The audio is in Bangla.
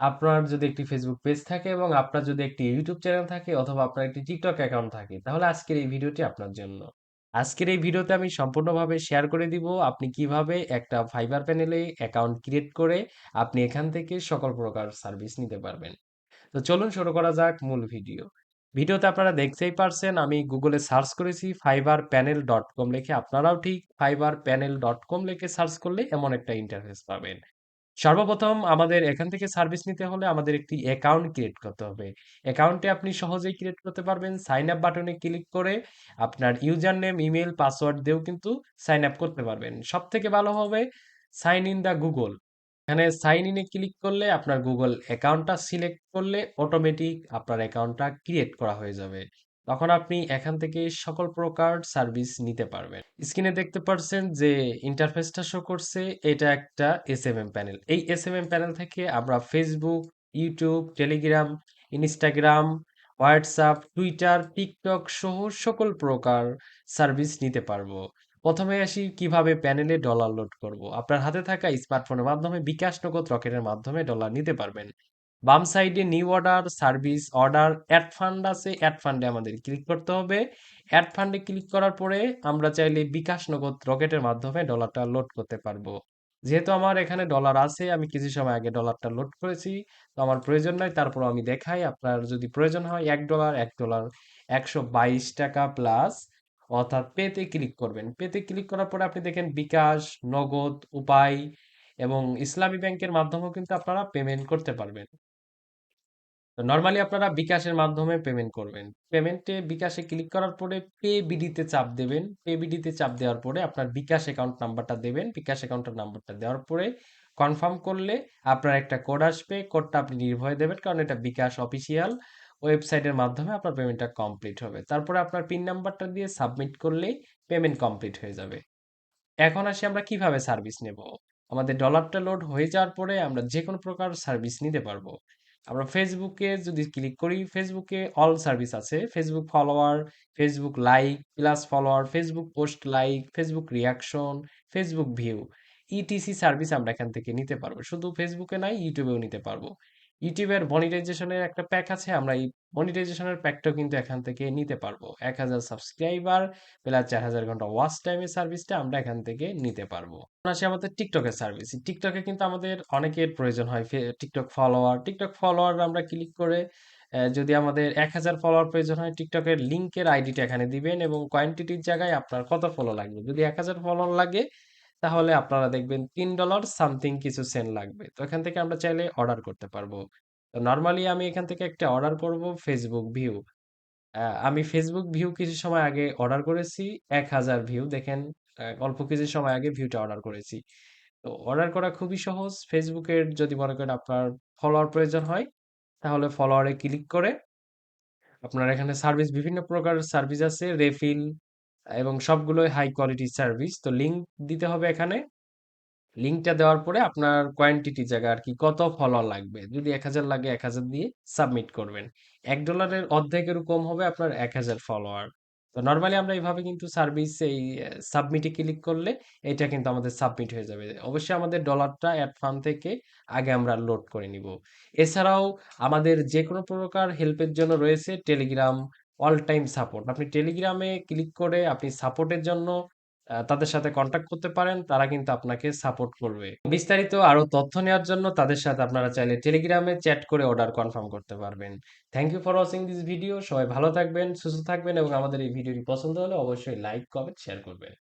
আপনার যদি একটি ফেসবুক পেজ থাকে এবং আপনার যদি একটি ইউটিউব চ্যানেল থাকে অথবা আপনার একটি টিকটক অ্যাকাউন্ট থাকে তাহলে আজকের এই ভিডিওটি আপনার জন্য। আজকের এই ভিডিওতে আমি সম্পূর্ণভাবে শেয়ার করে দিব আপনি কিভাবে একটা ফাইবার প্যানেলে অ্যাকাউন্ট ক্রিয়েট করে আপনি এখান থেকে সকল প্রকার সার্ভিস নিতে পারবেন। তো চলুন শুরু করা যাক মূল ভিডিও। ভিডিওতে আপনারা দেখতেই পারছেন আমি গুগলে সার্চ করেছি fiberpanel.com লিখে, আপনারাও ঠিক fiberpanel.com লিখে সার্চ করলে এমন একটা ইন্টারফেস পাবেন। সর্বপ্রথম আমাদের এখান থেকে সার্ভিস নিতে হলে আমাদের একটি অ্যাকাউন্ট ক্রিয়েট করতে হবে। অ্যাকাউন্টে আপনি সহজেই ক্রিয়েট করতে পারবেন সাইন আপ বাটনে ক্লিক করে। আপনার ইউজার নেম, ইমেল, পাসওয়ার্ড দিয়েও কিন্তু সাইন আপ করতে পারবেন। সবথেকে ভালো হবে সাইন ইন দা গুগল। এখানে সাইন ইনে ক্লিক করলে আপনার গুগল অ্যাকাউন্টটা সিলেক্ট করলে অটোমেটিক আপনার অ্যাকাউন্টটা ক্রিয়েট করা হয়ে যাবে। তখন আপনি এখান থেকে সকল প্রকার সার্ভিস নিতে পারবেন। স্ক্রিনে দেখতে পাচ্ছেন যে ইন্টারফেসটা শো করছে, এটা একটা এসএমএম প্যানেল। এই এসএমএম প্যানেল থেকে আমরা Facebook, YouTube, Telegram, Instagram, WhatsApp, Twitter, TikTok সহ সকল প্রকার সার্ভিস নিতে পারবো। প্রথমে আসি কিভাবে প্যানেলে ডলার লোড করব। আপনার হাতে থাকা স্মার্টফোনের মাধ্যমে বিকাশ নগদ রকেটের মাধ্যমে ডলার নিতে পারবেন। বাম সাইডে new order, service order, add fund আছে। অ্যাড ফান্ডে আমাদের ক্লিক করতে হবে। অ্যাড ফান্ডে ক্লিক করার পরে আমরা চাইলে বিকাশ নগদ রকেটের মাধ্যমে ডলারটা লোড করতে পারবো। যেহেতু আমার এখানে ডলার আছে, আমি কিছু সময় আগে ডলারটা লোড করেছি, তো আমার প্রয়োজন নাই, তারপর আমি দেখাই। আপনার যদি প্রয়োজন হয় $1 122 টাকা প্লাস, অর্থাৎ পেতে ক্লিক করবেন। পেতে ক্লিক করার পরে আপনি দেখেন বিকাশ, নগদ, উপায় এবং ইসলামী ব্যাংকের মাধ্যমেও কিন্তু আপনারা পেমেন্ট করতে পারবেন। তো নরমালি আপনারা বিকাশের মাধ্যমে পেমেন্ট করবেন। পেমেন্টে বিকাশে ক্লিক করার পরে পে বিডিতে চাপ দেবেন। পে বিডিতে চাপ দেওয়ার পরে আপনার বিকাশ অ্যাকাউন্ট নাম্বারটা দেবেন। বিকাশ অ্যাকাউন্টের নাম্বারটা দেওয়ার পরে কনফার্ম করলে আপনার একটা কোড আসবে। কোডটা আপনি নির্ভয়ে দেবেন, কারণ এটা বিকাশ অফিসিয়াল ওয়েবসাইটের মাধ্যমে আপনার পেমেন্টটা কমপ্লিট হবে। তারপরে আপনার পিন নাম্বারটা দিয়ে সাবমিট করলেই পেমেন্ট কমপ্লিট হয়ে যাবে। এখন আসি আমরা কিভাবে সার্ভিস নেব। আমাদের ডলারটা লোড হয়ে যাওয়ার পরে আমরা যে কোনো প্রকার সার্ভিস নিতে পারবো। আমরা ফেসবুকে যদি ক্লিক করি, ফেসবুকে অল সার্ভিস আছে। Facebook follower, Facebook like plus follower, Facebook post like, Facebook reaction, Facebook view, etc service আমরা এখান থেকে নিতে পারবো। শুধু ফেসবুকে নাই, ইউটিউবেও নিতে পারবো। ইউটিউবের মনিটাইজেশনের একটা প্যাক আছে, আমরা এই মনিটাইজেশনের প্যাকটাও কিন্তু এখান থেকে নিতে পারবো। 1000 সাবস্ক্রাইবার প্লাস 4000 ঘন্টা ওয়াচ টাইমের সার্ভিসটা আমরা এখান থেকে নিতে পারবো। এখন আসি আমাদের টিকটকের সার্ভিস। টিকটকে কিন্তু আমাদের অনেকের প্রয়োজন হয় টিকটক ফলোয়ার। টিকটক ফলোয়ার আমরা ক্লিক করে যদি আমাদের 1000 ফলোয়ার প্রয়োজন হয়, টিকটকের লিঙ্কের আইডিটা এখানে দিবেন এবং কোয়ান্টিটির জায়গায় আপনার কত ফলো লাগবে। যদি 1000 ফলোয়ার লাগে তাহলে আপনারা দেখবেন $3 সামথিং কিছু সেন্ট লাগবে। তো এখান থেকে আমরা চাইলে অর্ডার করতে পারবো। তো নরমালি আমি এখান থেকে একটা অর্ডার করব ফেসবুক ভিউ। আমি ফেসবুক ভিউ কিছু সময় আগে অর্ডার করেছি। 1000 ভিউ দেখেন। অল্প কিছু সময় আগে ভিউটা অর্ডার করেছি। তো অর্ডার করা খুবই সহজ। ফেসবুকের যদি মনে করেন আপনার ফলোয়ার প্রয়োজন হয় তাহলে ফলোয়ারে ক্লিক করে আপনার এখানে সার্ভিস, বিভিন্ন প্রকার সার্ভিস আছে, রেফিল এবং সবগুলোই হাই কোয়ালিটি সার্ভিস। তো লিংক দিতে হবে এখানে। লিঙ্কটা দেওয়ার পরে আপনার কোয়ান্টিটি জায়গা আর কি কত ফলোয়ার লাগবে, যদি 1000 লাগে 1000 দিয়ে সাবমিট করবেন। $1 অর্ধেকেরও কম হবে আপনার 1000 ফলোয়ার। তো নর্মালি আমরা এইভাবে কিন্তু সার্ভিস এই সাবমিটে ক্লিক করলে এটা কিন্তু আমাদের সাবমিট হয়ে যাবে। অবশ্যই আমাদের ডলারটা অ্যাড ফান্ড থেকে আগে আমরা লোড করে নিব। এছাড়াও আমাদের যে কোনো প্রকার হেল্পের জন্য রয়েছে টেলিগ্রাম অল টাইম সাপোর্ট। আপনি টেলিগ্রামে ক্লিক করে আপনি সাপোর্টের জন্য তাদের সাথে কন্ট্যাক্ট করতে পারেন, তারা কিন্তু আপনাকে সাপোর্ট করবে। বিস্তারিত আরো তথ্য নেওয়ার জন্য তাদের সাথে আপনারা চাইলে টেলিগ্রামে চ্যাট করে অর্ডার কনফার্ম করতে পারবেন। Thank you for watching this video. সবাই ভালো থাকবেন, সুস্থ থাকবেন এবং আমাদের এই ভিডিওটি পছন্দ হলে অবশ্যই লাইক, কমেন্ট, শেয়ার করবেন।